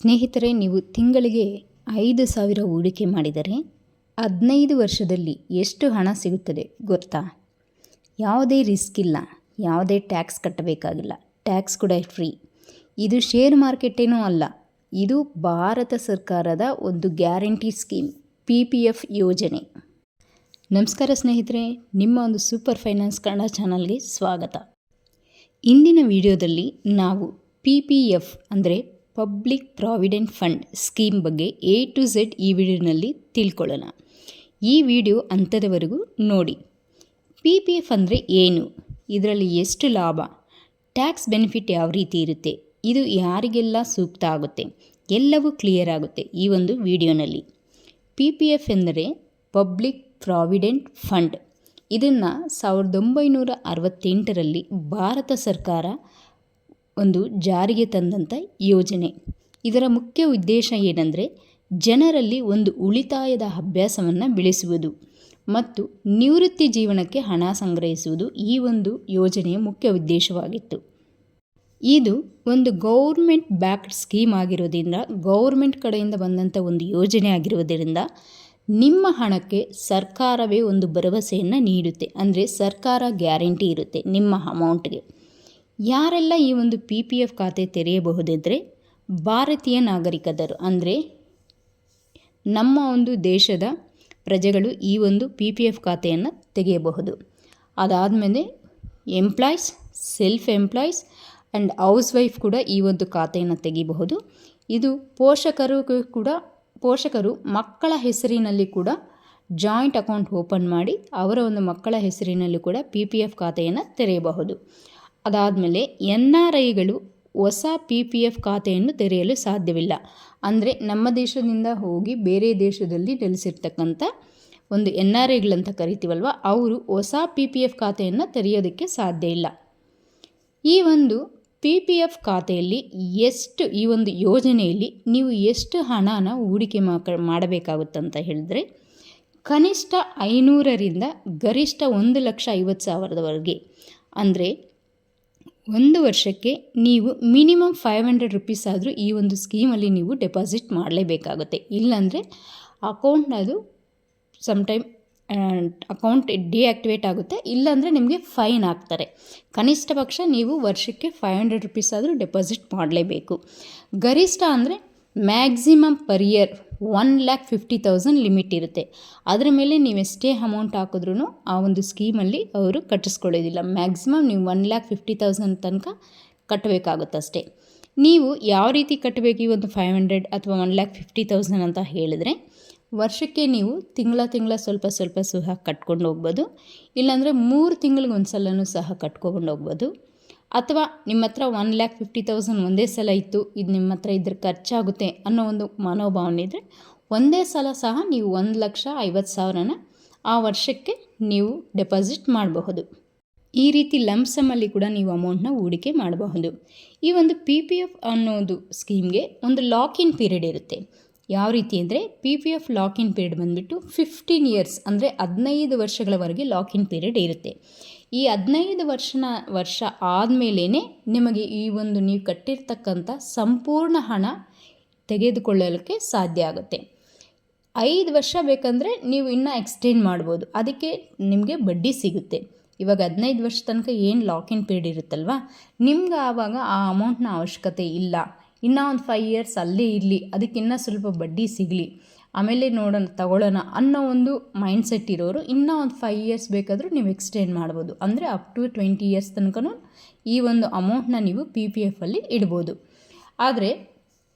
ಸ್ನೇಹಿತರೆ, ನೀವು ತಿಂಗಳಿಗೆ 5,000 ಹೂಡಿಕೆ ಮಾಡಿದರೆ 15 ವರ್ಷದಲ್ಲಿ ಎಷ್ಟು ಹಣ ಸಿಗುತ್ತದೆ ಗೊತ್ತಾ? ಯಾವುದೇ ರಿಸ್ಕ್ ಇಲ್ಲ, ಯಾವುದೇ ಟ್ಯಾಕ್ಸ್ ಕಟ್ಟಬೇಕಾಗಿಲ್ಲ, ಟ್ಯಾಕ್ಸ್ ಕೂಡ ಫ್ರೀ. ಇದು ಶೇರ್ ಮಾರ್ಕೆಟೇನೂ ಅಲ್ಲ, ಇದು ಭಾರತ ಸರ್ಕಾರದ ಒಂದು ಗ್ಯಾರಂಟಿ ಸ್ಕೀಮ್, PPF ಯೋಜನೆ. ನಮಸ್ಕಾರ ಸ್ನೇಹಿತರೆ, ನಿಮ್ಮ ಒಂದು ಸೂಪರ್ ಫೈನಾನ್ಸ್ ಕನ್ನಡ ಚಾನಲ್ಗೆ ಸ್ವಾಗತ. ಇಂದಿನ ವಿಡಿಯೋದಲ್ಲಿ ನಾವು PPF ಅಂದರೆ ಪಬ್ಲಿಕ್ ಪ್ರಾವಿಡೆಂಟ್ ಫಂಡ್ ಸ್ಕೀಮ್ ಬಗ್ಗೆ A to Z ಈ ವಿಡಿಯೋನಲ್ಲಿ ತಿಳ್ಕೊಳ್ಳೋಣ. ಈ ವಿಡಿಯೋ ಅಂತ್ಯದವರೆಗೂ ನೋಡಿ. PPF ಅಂದರೆ ಏನು, ಇದರಲ್ಲಿ ಎಷ್ಟು ಲಾಭ, ಟ್ಯಾಕ್ಸ್ ಬೆನಿಫಿಟ್ ಯಾವ ರೀತಿ ಇರುತ್ತೆ, ಇದು ಯಾರಿಗೆಲ್ಲ ಸೂಕ್ತ ಆಗುತ್ತೆ, ಎಲ್ಲವೂ ಕ್ಲಿಯರ್ ಆಗುತ್ತೆ ಈ ಒಂದು ವಿಡಿಯೋನಲ್ಲಿ. PPF ಎಂದರೆ ಪಬ್ಲಿಕ್ ಪ್ರಾವಿಡೆಂಟ್ ಫಂಡ್. ಇದನ್ನು 1968ರಲ್ಲಿ ಭಾರತ ಸರ್ಕಾರ ಒಂದು ಜಾರಿಗೆ ತಂದಂಥ ಯೋಜನೆ. ಇದರ ಮುಖ್ಯ ಉದ್ದೇಶ ಏನಂದರೆ ಜನರಲ್ಲಿ ಒಂದು ಉಳಿತಾಯದ ಅಭ್ಯಾಸವನ್ನು ಬೆಳೆಸುವುದು ಮತ್ತು ನಿವೃತ್ತಿ ಜೀವನಕ್ಕೆ ಹಣ ಸಂಗ್ರಹಿಸುವುದು ಈ ಒಂದು ಯೋಜನೆಯ ಮುಖ್ಯ ಉದ್ದೇಶವಾಗಿತ್ತು. ಇದು ಒಂದು ಗೌರ್ಮೆಂಟ್ ಬ್ಯಾಕ್ಡ್ ಸ್ಕೀಮ್ ಆಗಿರೋದ್ರಿಂದ, ಗೌರ್ಮೆಂಟ್ ಕಡೆಯಿಂದ ಬಂದಂಥ ಒಂದು ಯೋಜನೆ ಆಗಿರೋದರಿಂದ ನಿಮ್ಮ ಹಣಕ್ಕೆ ಸರ್ಕಾರವೇ ಒಂದು ಭರವಸೆಯನ್ನು ನೀಡುತ್ತೆ. ಅಂದರೆ ಸರ್ಕಾರ ಗ್ಯಾರಂಟಿ ಇರುತ್ತೆ ನಿಮ್ಮ ಅಮೌಂಟ್ಗೆ. ಯಾರೆಲ್ಲ ಈ ಒಂದು PPF ಖಾತೆ ತೆರೆಯಬಹುದೆಂದರೆ ಭಾರತೀಯ ನಾಗರಿಕರು, ಅಂದರೆ ನಮ್ಮ ಒಂದು ದೇಶದ ಪ್ರಜೆಗಳು ಈ ಒಂದು PPF ಖಾತೆಯನ್ನು ತೆಗೆಯಬಹುದು. ಅದಾದಮೇಲೆ employees, self employees and house wife ಕೂಡ ಈ ಒಂದು ಖಾತೆಯನ್ನು ತೆಗೆಯಬಹುದು. ಇದು ಪೋಷಕರು ಮಕ್ಕಳ ಹೆಸರಿನಲ್ಲಿ ಕೂಡ ಜಾಯಿಂಟ್ ಅಕೌಂಟ್ ಓಪನ್ ಮಾಡಿ ಅವರ ಒಂದು ಮಕ್ಕಳ ಹೆಸರಿನಲ್ಲಿ ಕೂಡ PPF ಖಾತೆಯನ್ನು ತೆರೆಯಬಹುದು. ಅದಾದಮೇಲೆ NRIಗಳು ಹೊಸ PPF ಖಾತೆಯನ್ನು ತೆರೆಯಲು ಸಾಧ್ಯವಿಲ್ಲ. ಅಂದರೆ ನಮ್ಮ ದೇಶದಿಂದ ಹೋಗಿ ಬೇರೆ ದೇಶದಲ್ಲಿ ನೆಲೆಸಿರ್ತಕ್ಕಂಥ ಒಂದು NRIಗಳಂತ ಕರಿತೀವಲ್ವ, ಅವರು ಹೊಸ PPF ಖಾತೆಯನ್ನು ತೆರೆಯೋದಕ್ಕೆ ಸಾಧ್ಯ ಇಲ್ಲ. ಈ ಒಂದು PPF ಖಾತೆಯಲ್ಲಿ ಈ ಒಂದು ಯೋಜನೆಯಲ್ಲಿ ನೀವು ಎಷ್ಟು ಹಣನ ಹೂಡಿಕೆ ಮಾಡಬೇಕಾಗುತ್ತಂತ ಹೇಳಿದ್ರೆ, ಕನಿಷ್ಠ 500ರಿಂದ ಗರಿಷ್ಠ 1,50,000ವರೆಗೆ. ಅಂದರೆ ಒಂದು ವರ್ಷಕ್ಕೆ ನೀವು ಮಿನಿಮಮ್ 500 ರುಪೀಸ್ ಆದರೂ ಈ ಒಂದು ಸ್ಕೀಮಲ್ಲಿ ನೀವು ಡೆಪಾಸಿಟ್ ಮಾಡಲೇಬೇಕಾಗುತ್ತೆ. ಇಲ್ಲಾಂದರೆ ಅಕೌಂಟ್ ಅದು ಅಕೌಂಟ್ ಡಿಆಕ್ಟಿವೇಟ್ ಆಗುತ್ತೆ, ಇಲ್ಲಾಂದರೆ ನಿಮಗೆ ಫೈನ್ ಹಾಕ್ತಾರೆ. ಕನಿಷ್ಠ ಪಕ್ಷ ನೀವು ವರ್ಷಕ್ಕೆ 500 ರುಪೀಸ್ ಆದರೂ ಡೆಪಾಸಿಟ್ ಮಾಡಲೇಬೇಕು. ಗರಿಷ್ಠ ಅಂದರೆ ಮ್ಯಾಕ್ಸಿಮಮ್ ಪರ್ ಇಯರ್ 1,50,000 ಲಿಮಿಟ್ ಇರುತ್ತೆ. ಅದರ ಮೇಲೆ ನೀವೆಷ್ಟೇ ಅಮೌಂಟ್ ಹಾಕಿದ್ರೂ ಆ ಒಂದು ಸ್ಕೀಮಲ್ಲಿ ಅವರು ಕಟ್ಟಿಸ್ಕೊಳ್ಳೋದಿಲ್ಲ. ಮ್ಯಾಕ್ಸಿಮಮ್ ನೀವು 1,50,000 ತನಕ ಕಟ್ಟಬೇಕಾಗುತ್ತಷ್ಟೇ. ನೀವು ಯಾವ ರೀತಿ ಕಟ್ಟಬೇಕು ಈ ಒಂದು 500 ಅಥವಾ 1,50,000 ಅಂತ ಹೇಳಿದ್ರೆ, ವರ್ಷಕ್ಕೆ ನೀವು ತಿಂಗಳ ಸ್ವಲ್ಪ ಸಹ ಕಟ್ಕೊಂಡು ಹೋಗ್ಬೋದು. ಇಲ್ಲಾಂದರೆ 3 ತಿಂಗಳಿಗೆ ಒಂದು ಸಲನೂ ಸಹ ಕಟ್ಕೊಂಡು ಹೋಗ್ಬೋದು. ಅಥವಾ ನಿಮ್ಮ ಹತ್ರ 1,50,000 ಒಂದೇ ಸಲ ಇತ್ತು, ಇದು ನಿಮ್ಮ ಹತ್ರ ಇದ್ರ ಖರ್ಚಾಗುತ್ತೆ ಅನ್ನೋ ಒಂದು ಮನೋಭಾವನೆ ಇದ್ದರೆ ಒಂದೇ ಸಲ ಸಹ ನೀವು 1,50,000ನ ಆ ವರ್ಷಕ್ಕೆ ನೀವು ಡೆಪಾಸಿಟ್ ಮಾಡಬಹುದು. ಈ ರೀತಿ ಲಂಪ್ಸಮಲ್ಲಿ ಕೂಡ ನೀವು ಅಮೌಂಟ್ನ ಹೂಡಿಕೆ ಮಾಡಬಹುದು. ಈ ಒಂದು PPF ಅನ್ನೋದು ಸ್ಕೀಮ್ಗೆ ಒಂದು ಲಾಕಿನ್ ಪೀರಿಯಡ್ ಇರುತ್ತೆ. ಯಾವ ರೀತಿ ಅಂದರೆ PPF ಲಾಕಿನ್ ಪೀರಿಯಡ್ ಬಂದುಬಿಟ್ಟು 15 ಇಯರ್ಸ್, ಅಂದರೆ 15 ವರ್ಷಗಳವರೆಗೆ ಲಾಕಿನ್ ಪೀರಿಯಡ್ ಇರುತ್ತೆ. ಈ 15 ವರ್ಷ ಆದಮೇಲೇ ನಿಮಗೆ ಈ ಒಂದು ನೀವು ಕಟ್ಟಿರ್ತಕ್ಕಂಥ ಸಂಪೂರ್ಣ ಹಣ ತೆಗೆದುಕೊಳ್ಳಲಿಕ್ಕೆ ಸಾಧ್ಯ ಆಗುತ್ತೆ. 5 ವರ್ಷ ಬೇಕಂದರೆ ನೀವು ಇನ್ನೂ ಎಕ್ಸ್ಟೆಂಡ್ ಮಾಡ್ಬೋದು, ಅದಕ್ಕೆ ನಿಮಗೆ ಬಡ್ಡಿ ಸಿಗುತ್ತೆ. ಇವಾಗ 15 ವರ್ಷ ತನಕ ಏನು ಲಾಕಿನ್ ಪೀರಿಯಡ್ ಇರುತ್ತಲ್ವ, ನಿಮ್ಗೆ ಆವಾಗ ಆ ಅಮೌಂಟ್ನ ಅವಶ್ಯಕತೆ ಇಲ್ಲ. ಇನ್ನೂ ಒಂದು 5 ಇಯರ್ಸ್ ಅಲ್ಲೇ ಇರಲಿ, ಅದಕ್ಕಿನ್ನೂ ಸ್ವಲ್ಪ ಬಡ್ಡಿ ಸಿಗಲಿ, ಆಮೇಲೆ ತಗೊಳ್ಳೋಣ ಅನ್ನೋ ಒಂದು ಮೈಂಡ್ಸೆಟ್ ಇರೋರು ಇನ್ನೂ ಒಂದು 5 ಇಯರ್ಸ್ ಬೇಕಾದರೂ ನೀವು ಎಕ್ಸ್ಟೆಂಡ್ ಮಾಡ್ಬೋದು. ಅಂದರೆ ಅಪ್ ಟು 20 ಇಯರ್ಸ್ ತನಕನೂ ಈ ಒಂದು ಅಮೌಂಟ್ನ ನೀವು PPFಲ್ಲಿ ಇಡ್ಬೋದು. ಆದರೆ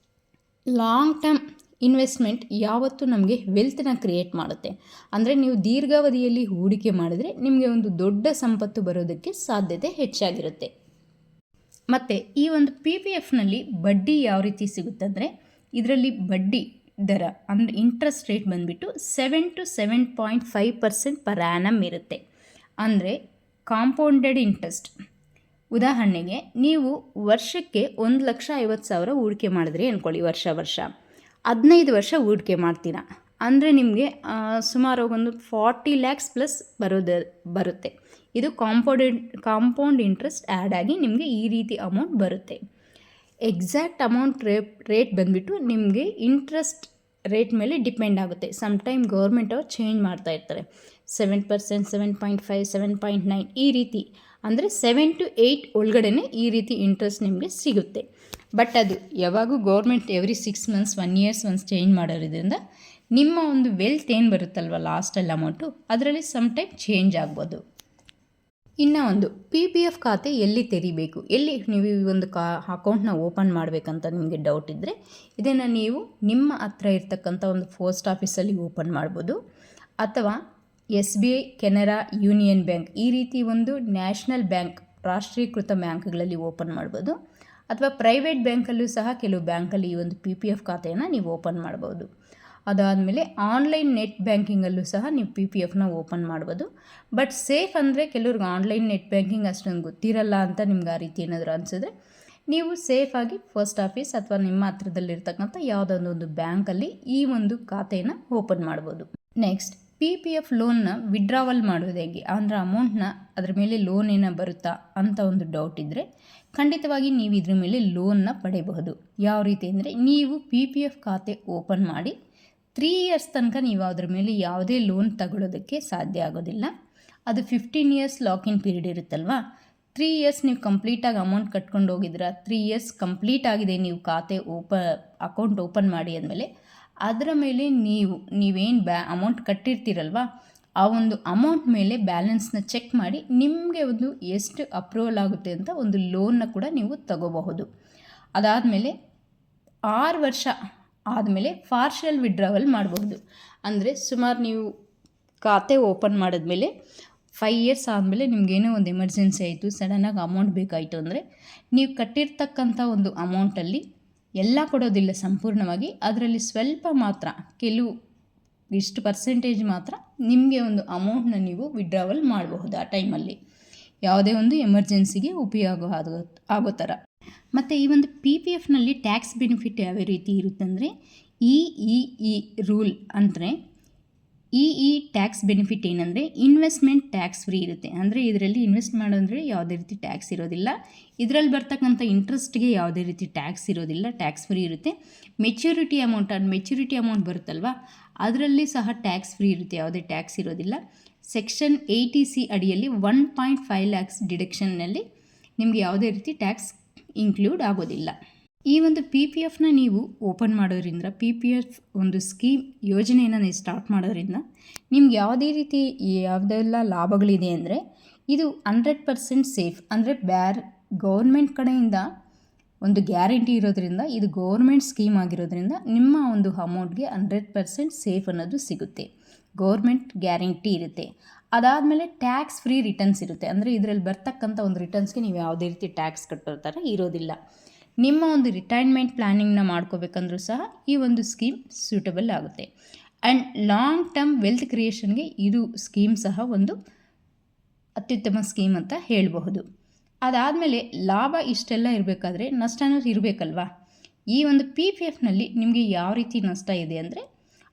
ಲಾಂಗ್ ಟರ್ಮ್ ಇನ್ವೆಸ್ಟ್ಮೆಂಟ್ ಯಾವತ್ತೂ ನಮಗೆ ವೆಲ್ತ್ನ ಕ್ರಿಯೇಟ್ ಮಾಡುತ್ತೆ. ಅಂದರೆ ನೀವು ದೀರ್ಘಾವಧಿಯಲ್ಲಿ ಹೂಡಿಕೆ ಮಾಡಿದರೆ ನಿಮಗೆ ಒಂದು ದೊಡ್ಡ ಸಂಪತ್ತು ಬರೋದಕ್ಕೆ ಸಾಧ್ಯತೆ ಹೆಚ್ಚಾಗಿರುತ್ತೆ. ಮತ್ತು ಈ ಒಂದು PPFನಲ್ಲಿ ಬಡ್ಡಿ ಯಾವ ರೀತಿ ಸಿಗುತ್ತಂದರೆ, ಇದರಲ್ಲಿ ಬಡ್ಡಿ ದರ ಅಂದರೆ ಇಂಟ್ರೆಸ್ಟ್ ರೇಟ್ ಬಂದುಬಿಟ್ಟು 7 to 7.5% ಪರ್ ಆ್ಯನಮ್ ಇರುತ್ತೆ. ಅಂದರೆ ಕಾಂಪೌಂಡೆಡ್ ಇಂಟ್ರೆಸ್ಟ್. ಉದಾಹರಣೆಗೆ ನೀವು ವರ್ಷಕ್ಕೆ 1,50,000 ಹೂಡಿಕೆ ಮಾಡಿದ್ರಿ ಅಂದ್ಕೊಳ್ಳಿ, ವರ್ಷ 15 ವರ್ಷ ಹೂಡಿಕೆ ಮಾಡ್ತೀರಾ ಅಂದರೆ ನಿಮಗೆ ಸುಮಾರು ಒಂದು 40 lakhs ಪ್ಲಸ್ ಬರುತ್ತೆ. ಇದು ಕಾಂಪೌಂಡ್ ಇಂಟ್ರೆಸ್ಟ್ ಆ್ಯಡ್ ಆಗಿ ನಿಮಗೆ ಈ ರೀತಿ ಅಮೌಂಟ್ ಬರುತ್ತೆ. ಎಕ್ಸಾಕ್ಟ್ ಅಮೌಂಟ್ ರೇಟ್ ಬಂದುಬಿಟ್ಟು ನಿಮಗೆ ಇಂಟ್ರೆಸ್ಟ್ ರೇಟ್ ಮೇಲೆ ಡಿಪೆಂಡ್ ಆಗುತ್ತೆ. ಸಮ್ಟೈಮ್ ಗೌರ್ಮೆಂಟ್ ಅವ್ರು ಚೇಂಜ್ ಮಾಡ್ತಾ ಇರ್ತಾರೆ. 7%, 7.5, 7.9 ಈ ರೀತಿ, ಅಂದರೆ 7 to 8 ಒಳಗಡೆ ಈ ರೀತಿ ಇಂಟ್ರೆಸ್ಟ್ ನಿಮಗೆ ಸಿಗುತ್ತೆ. ಬಟ್ ಅದು ಯಾವಾಗೂ government every 6 months 1 year once change ಮಾಡೋದ್ರಿಂದ ನಿಮ್ಮ ಒಂದು ವೆಲ್ತ್ ಏನು ಬರುತ್ತಲ್ವ ಲಾಸ್ಟಲ್ಲಿ ಅಮೌಂಟು, ಅದರಲ್ಲಿ ಸಮ್ಟೈಮ್ ಚೇಂಜ್ ಆಗ್ಬೋದು. ಇನ್ನು ಒಂದು PPF ಖಾತೆ ಎಲ್ಲಿ ತೆರಿಬೇಕು, ಎಲ್ಲಿ ನೀವು ಈ ಒಂದು ಅಕೌಂಟ್ನ ಓಪನ್ ಮಾಡಬೇಕಂತ ನಿಮಗೆ ಡೌಟ್ ಇದ್ದರೆ ಇದನ್ನು ನೀವು ನಿಮ್ಮ ಹತ್ರ ಇರ್ತಕ್ಕಂಥ ಒಂದು ಪೋಸ್ಟ್ ಆಫೀಸಲ್ಲಿ ಓಪನ್ ಮಾಡ್ಬೋದು, ಅಥವಾ SBI, ಕೆನರಾ, ಯೂನಿಯನ್ ಬ್ಯಾಂಕ್ ಈ ರೀತಿ ಒಂದು ನ್ಯಾಷನಲ್ ಬ್ಯಾಂಕ್ ರಾಷ್ಟ್ರೀಕೃತ ಬ್ಯಾಂಕ್ಗಳಲ್ಲಿ ಓಪನ್ ಮಾಡ್ಬೋದು, ಅಥವಾ ಪ್ರೈವೇಟ್ ಬ್ಯಾಂಕಲ್ಲೂ ಸಹ ಕೆಲವು ಬ್ಯಾಂಕಲ್ಲಿ ಈ ಒಂದು PPF ಖಾತೆಯನ್ನು ನೀವು ಓಪನ್ ಮಾಡ್ಬೋದು. ಅದಾದಮೇಲೆ ಆನ್ಲೈನ್ ನೆಟ್ ಬ್ಯಾಂಕಿಂಗಲ್ಲೂ ಸಹ ನೀವು PPFನ ಓಪನ್ ಮಾಡ್ಬೋದು. ಬಟ್ ಸೇಫ್ ಅಂದರೆ ಕೆಲವ್ರಿಗೆ ಆನ್ಲೈನ್ ನೆಟ್ ಬ್ಯಾಂಕಿಂಗ್ ಅಷ್ಟೊಂದು ಗೊತ್ತಿರಲ್ಲ ಅಂತ ನಿಮ್ಗೆ ಆ ರೀತಿ ಏನಾದರೂ ಅನಿಸಿದ್ರೆ ನೀವು ಸೇಫಾಗಿ ಪೋಸ್ಟ್ ಆಫೀಸ್ ಅಥವಾ ನಿಮ್ಮ ಹತ್ರದಲ್ಲಿರ್ತಕ್ಕಂಥ ಯಾವುದೊಂದು ಒಂದು ಬ್ಯಾಂಕಲ್ಲಿ ಈ ಒಂದು ಖಾತೆಯನ್ನು ಓಪನ್ ಮಾಡ್ಬೋದು. ನೆಕ್ಸ್ಟ್ PPF ಲೋನ್ನ ವಿಡ್ರಾವಲ್ ಮಾಡೋದು ಹೇಗೆ, ಅಂದರೆ ಅಮೌಂಟ್ನ ಅದ್ರ ಮೇಲೆ ಲೋನ್ ಏನೋ ಬರುತ್ತಾ ಅಂತ ಒಂದು ಡೌಟ್ ಇದ್ದರೆ ಖಂಡಿತವಾಗಿ ನೀವು ಇದ್ರ ಮೇಲೆ ಲೋನ್ನ ಪಡೆಯಬಹುದು. ಯಾವ ರೀತಿ ಅಂದರೆ ನೀವು PPF ಖಾತೆ ಓಪನ್ ಮಾಡಿ 3 years ತನಕ ನೀವು ಅದ್ರ ಮೇಲೆ ಯಾವುದೇ ಲೋನ್ ತಗೊಳ್ಳೋದಕ್ಕೆ ಸಾಧ್ಯ ಆಗೋದಿಲ್ಲ. ಅದು 15 years ಲಾಕಿನ್ ಪೀರಿಯಡ್ ಇರುತ್ತಲ್ವ. 3 years ನೀವು ಕಂಪ್ಲೀಟಾಗಿ ಅಮೌಂಟ್ ಕಟ್ಕೊಂಡು ಹೋಗಿದ್ರ, 3 years ಕಂಪ್ಲೀಟ್ ಆಗಿದೆ ನೀವು ಖಾತೆ ಅಕೌಂಟ್ ಓಪನ್ ಮಾಡಿ ಅಂದಮೇಲೆ ಅದರ ಮೇಲೆ ನೀವೇನು ಅಮೌಂಟ್ ಕಟ್ಟಿರ್ತೀರಲ್ವ ಆ ಒಂದು ಅಮೌಂಟ್ ಮೇಲೆ ಬ್ಯಾಲೆನ್ಸ್ನ ಚೆಕ್ ಮಾಡಿ ನಿಮಗೆ ಒಂದು ಎಷ್ಟು ಅಪ್ರೂವಲ್ ಆಗುತ್ತೆ ಅಂತ ಒಂದು ಲೋನ್ನ ಕೂಡ ನೀವು ತಗೋಬಹುದು. ಅದಾದಮೇಲೆ 6 ವರ್ಷ ಆದಮೇಲೆ ಪಾರ್ಷಿಯಲ್ ವಿಡ್ರಾವಲ್ ಮಾಡಬಹುದು. ಅಂದರೆ ಸುಮಾರು ನೀವು ಖಾತೆ ಓಪನ್ ಮಾಡಿದ್ಮೇಲೆ 5 years ಆದಮೇಲೆ ನಿಮಗೇನೋ ಒಂದು ಎಮರ್ಜೆನ್ಸಿ ಆಯಿತು, ಸಡನ್ನಾಗಿ ಅಮೌಂಟ್ ಬೇಕಾಯಿತು ಅಂದರೆ ನೀವು ಕಟ್ಟಿರ್ತಕ್ಕಂಥ ಒಂದು ಅಮೌಂಟಲ್ಲಿ ಎಲ್ಲ ಕೊಡೋದಿಲ್ಲ ಸಂಪೂರ್ಣವಾಗಿ, ಅದರಲ್ಲಿ ಸ್ವಲ್ಪ ಮಾತ್ರ ಕೆಲವು ಇಷ್ಟು ಪರ್ಸೆಂಟೇಜ್ ಮಾತ್ರ ನಿಮಗೆ ಒಂದು ಅಮೌಂಟ್ನ ನೀವು ವಿಡ್ರಾವಲ್ ಮಾಡಬಹುದು ಆ ಟೈಮಲ್ಲಿ, ಯಾವುದೇ ಒಂದು ಎಮರ್ಜೆನ್ಸಿಗೆ ಉಪಯೋಗ ಆಗೋ ಥರ. ಮತ್ತು ಈ ಒಂದು PPFನಲ್ಲಿ ಟ್ಯಾಕ್ಸ್ ಬೆನಿಫಿಟ್ ಯಾವ ರೀತಿ ಇರುತ್ತಂದರೆ ಇ ರೂಲ್ ಅಂದರೆ ಈ ಟ್ಯಾಕ್ಸ್ ಬೆನಿಫಿಟ್ ಏನಂದರೆ ಇನ್ವೆಸ್ಟ್ಮೆಂಟ್ ಟ್ಯಾಕ್ಸ್ ಫ್ರೀ ಇರುತ್ತೆ. ಅಂದರೆ ಇದರಲ್ಲಿ ಇನ್ವೆಸ್ಟ್ ಮಾಡೋದ್ರೆ ಯಾವುದೇ ರೀತಿ ಟ್ಯಾಕ್ಸ್ ಇರೋದಿಲ್ಲ, ಇದರಲ್ಲಿ ಬರ್ತಕ್ಕಂಥ ಇಂಟ್ರೆಸ್ಟ್ಗೆ ಯಾವುದೇ ರೀತಿ ಟ್ಯಾಕ್ಸ್ ಇರೋದಿಲ್ಲ, ಟ್ಯಾಕ್ಸ್ ಫ್ರೀ ಇರುತ್ತೆ. ಮೆಚ್ಯೂರಿಟಿ ಅಮೌಂಟ್ ಬರುತ್ತಲ್ವ ಅದರಲ್ಲಿ ಸಹ ಟ್ಯಾಕ್ಸ್ ಫ್ರೀ ಇರುತ್ತೆ, ಯಾವುದೇ ಟ್ಯಾಕ್ಸ್ ಇರೋದಿಲ್ಲ. ಸೆಕ್ಷನ್ 80C ಅಡಿಯಲ್ಲಿ 1.5 lakhs ಡಿಡಕ್ಷನ್ನಲ್ಲಿ ನಿಮಗೆ ಯಾವುದೇ ರೀತಿ ಟ್ಯಾಕ್ಸ್ ಇನ್ಕ್ಲೂಡ್ ಆಗೋದಿಲ್ಲ. ಈ ಒಂದು PPFನ ನೀವು ಓಪನ್ ಮಾಡೋದ್ರಿಂದ PPF ಒಂದು ಸ್ಕೀಮ್ ಯೋಜನೆಯನ್ನು ನೀವು ಸ್ಟಾರ್ಟ್ ಮಾಡೋದ್ರಿಂದ ನಿಮ್ಗೆ ಯಾವುದೆಲ್ಲ ಲಾಭಗಳಿದೆ ಅಂದರೆ ಇದು 100% ಸೇಫ್. ಅಂದರೆ ಗೌರ್ಮೆಂಟ್ ಕಡೆಯಿಂದ ಒಂದು ಗ್ಯಾರಂಟಿ ಇರೋದ್ರಿಂದ ಇದು ಗೌರ್ಮೆಂಟ್ ಸ್ಕೀಮ್ ಆಗಿರೋದ್ರಿಂದ ನಿಮ್ಮ ಒಂದು ಅಮೌಂಟ್ಗೆ 100% ಸೇಫ್ ಅನ್ನೋದು ಸಿಗುತ್ತೆ, ಗೌರ್ಮೆಂಟ್ ಗ್ಯಾರಂಟಿ ಇರುತ್ತೆ. ಅದಾದಮೇಲೆ ಟ್ಯಾಕ್ಸ್ ಫ್ರೀ ರಿಟರ್ನ್ಸ್ ಇರುತ್ತೆ. ಅಂದರೆ ಇದರಲ್ಲಿ ಬರ್ತಕ್ಕಂಥ ಒಂದು ರಿಟರ್ನ್ಸ್ಗೆ ನೀವು ಯಾವುದೇ ರೀತಿ ಟ್ಯಾಕ್ಸ್ ಕಟ್ಟೋ ಥರ ಇರೋದಿಲ್ಲ. ನಿಮ್ಮ ಒಂದು ರಿಟೈರ್ಮೆಂಟ್ ಪ್ಲ್ಯಾನಿಂಗ್ನ ಮಾಡ್ಕೋಬೇಕಂದ್ರೂ ಸಹ ಈ ಒಂದು ಸ್ಕೀಮ್ ಸೂಟಬಲ್ ಆಗುತ್ತೆ. ಆ್ಯಂಡ್ ಲಾಂಗ್ ಟರ್ಮ್ ವೆಲ್ತ್ ಕ್ರಿಯೇಷನ್ಗೆ ಇದು ಸ್ಕೀಮ್ ಸಹ ಒಂದು ಅತ್ಯುತ್ತಮ ಸ್ಕೀಮ್ ಅಂತ ಹೇಳಬಹುದು. ಅದಾದಮೇಲೆ ಲಾಭ ಇಷ್ಟೆಲ್ಲ ಇರಬೇಕಾದ್ರೆ ನಷ್ಟ ಅನ್ನೋದು ಇರಬೇಕಲ್ವಾ. ಈ ಒಂದು PPFನಲ್ಲಿ ನಿಮಗೆ ಯಾವ ರೀತಿ ನಷ್ಟ ಇದೆ ಅಂದರೆ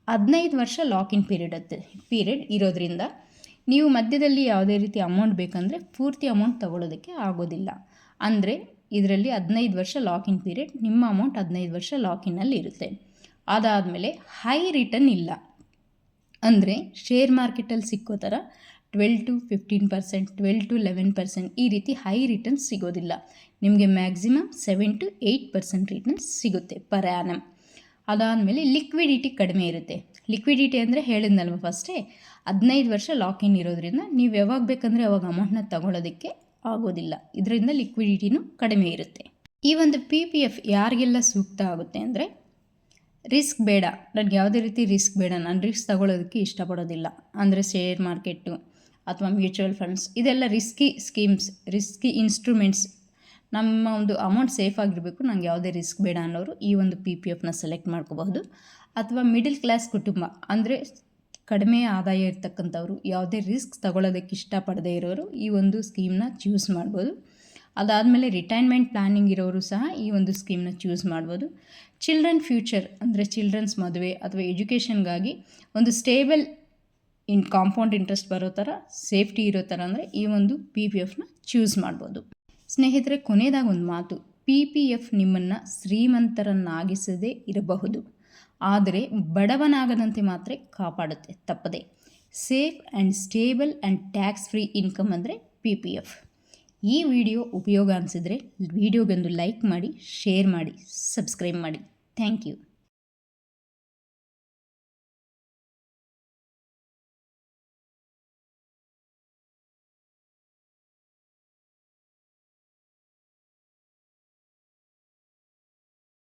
15 ವರ್ಷ ಲಾಕಿನ್ ಪೀರಿಯಡ್ ಇರೋದ್ರಿಂದ ನೀವು ಮಧ್ಯದಲ್ಲಿ ಯಾವುದೇ ರೀತಿ ಅಮೌಂಟ್ ಬೇಕಂದರೆ ಪೂರ್ತಿ ಅಮೌಂಟ್ ತಗೊಳ್ಳೋದಕ್ಕೆ ಆಗೋದಿಲ್ಲ. ಅಂದರೆ ಇದರಲ್ಲಿ 15 ವರ್ಷ ಲಾಕಿನ್ ಪೀರಿಯಡ್, ನಿಮ್ಮ ಅಮೌಂಟ್ 15 ವರ್ಷ ಲಾಕಿನಲ್ಲಿ ಇರುತ್ತೆ. ಅದಾದಮೇಲೆ ಹೈ ರಿಟರ್ನ್ ಇಲ್ಲ, ಅಂದರೆ ಶೇರ್ ಮಾರ್ಕೆಟಲ್ಲಿ ಸಿಕ್ಕೋ ಥರ 12 to 15%, 12 to 11% ಈ ರೀತಿ ಹೈ ರಿಟರ್ನ್ಸ್ ಸಿಗೋದಿಲ್ಲ. ನಿಮಗೆ ಮ್ಯಾಕ್ಸಿಮಮ್ 7 to 8% ರಿಟರ್ನ್ಸ್ ಸಿಗುತ್ತೆ ಪರ್ ಆ್ಯನಮ್. ಅದಾದಮೇಲೆ ಲಿಕ್ವಿಡಿಟಿ ಕಡಿಮೆ ಇರುತ್ತೆ. ಲಿಕ್ವಿಡಿಟಿ ಅಂದರೆ ಹೇಳಿದ್ನಲ್ವ ಫಸ್ಟೇ 15 ವರ್ಷ ಲಾಕಿನ್ ಇರೋದ್ರಿಂದ ನೀವು ಯಾವಾಗ ಬೇಕಂದರೆ ಅವಾಗ ಅಮೌಂಟ್ನ ತಗೊಳ್ಳೋದಕ್ಕೆ ಆಗೋದಿಲ್ಲ, ಇದರಿಂದ ಲಿಕ್ವಿಡಿಟಿನೂ ಕಡಿಮೆ ಇರುತ್ತೆ. ಈ ಒಂದು PPF ಯಾರಿಗೆಲ್ಲ ಸೂಕ್ತ ಆಗುತ್ತೆ ಅಂದರೆ ರಿಸ್ಕ್ ಬೇಡ, ನನಗೆ ಯಾವುದೇ ರೀತಿ ರಿಸ್ಕ್ ಬೇಡ, ನಾನು ರಿಸ್ಕ್ ತಗೊಳ್ಳೋದಕ್ಕೆ ಇಷ್ಟಪಡೋದಿಲ್ಲ, ಅಂದರೆ ಶೇರ್ ಮಾರ್ಕೆಟು ಅಥವಾ ಮ್ಯೂಚುವಲ್ ಫಂಡ್ಸ್ ಇದೆಲ್ಲ ರಿಸ್ಕಿ ಸ್ಕೀಮ್ಸ್, ರಿಸ್ಕಿ ಇನ್ಸ್ಟ್ರೂಮೆಂಟ್ಸ್, ನಮ್ಮ ಒಂದು ಅಮೌಂಟ್ ಸೇಫ್ ಆಗಿರಬೇಕು, ನನಗೆ ಯಾವುದೇ ರಿಸ್ಕ್ ಬೇಡ ಅನ್ನೋರು ಈ ಒಂದು PPFನ ಸೆಲೆಕ್ಟ್ ಮಾಡ್ಕೋಬಹುದು. ಅಥವಾ ಮಿಡಲ್ ಕ್ಲಾಸ್ ಕುಟುಂಬ ಅಂದರೆ ಕಡಿಮೆ ಆದಾಯ ಇರ್ತಕ್ಕಂಥವ್ರು, ಯಾವುದೇ ರಿಸ್ಕ್ ತಗೊಳ್ಳೋದಕ್ಕೆ ಇಷ್ಟಪಡದೇ ಇರೋರು ಈ ಒಂದು ಸ್ಕೀಮ್ನ ಚೂಸ್ ಮಾಡ್ಬೋದು. ಅದಾದಮೇಲೆ ರಿಟೈರ್ಮೆಂಟ್ ಪ್ಲ್ಯಾನಿಂಗ್ ಇರೋರು ಸಹ ಈ ಒಂದು ಸ್ಕೀಮ್ನ ಚೂಸ್ ಮಾಡ್ಬೋದು. ಚಿಲ್ಡ್ರನ್ ಫ್ಯೂಚರ್ ಅಂದರೆ ಚಿಲ್ಡ್ರನ್ಸ್ ಮದುವೆ ಅಥವಾ ಎಜುಕೇಷನ್ಗಾಗಿ ಒಂದು ಸ್ಟೇಬಲ್ ಕಾಂಪೌಂಡ್ ಇಂಟ್ರೆಸ್ಟ್ ಬರೋ ಥರ, ಸೇಫ್ಟಿ ಇರೋ ಥರ ಅಂದರೆ ಈ ಒಂದು PPFನ ಚೂಸ್ ಮಾಡ್ಬೋದು. ಸ್ನೇಹಿತರೆ, ಕೊನೆಯದಾಗಿ ಒಂದು ಮಾತು, PPF ನಿಮ್ಮನ್ನು ಶ್ರೀಮಂತರನ್ನಾಗಿಸದೇ ಇರಬಹುದು, ಆದರೆ ಬಡವನಾಗದಂತೆ ಮಾತ್ರ ಕಾಪಾಡುತ್ತೆ ತಪ್ಪದೆ. Safe and stable and tax free income ಅಂದರೆ PPF. ಈ ವಿಡಿಯೋ ಉಪಯೋಗ ಅನಿಸಿದರೆ ವಿಡಿಯೋಗೊಂದು ಲೈಕ್ ಮಾಡಿ, ಶೇರ್ ಮಾಡಿ, ಸಬ್ಸ್ಕ್ರೈಬ್ ಮಾಡಿ. Thank you.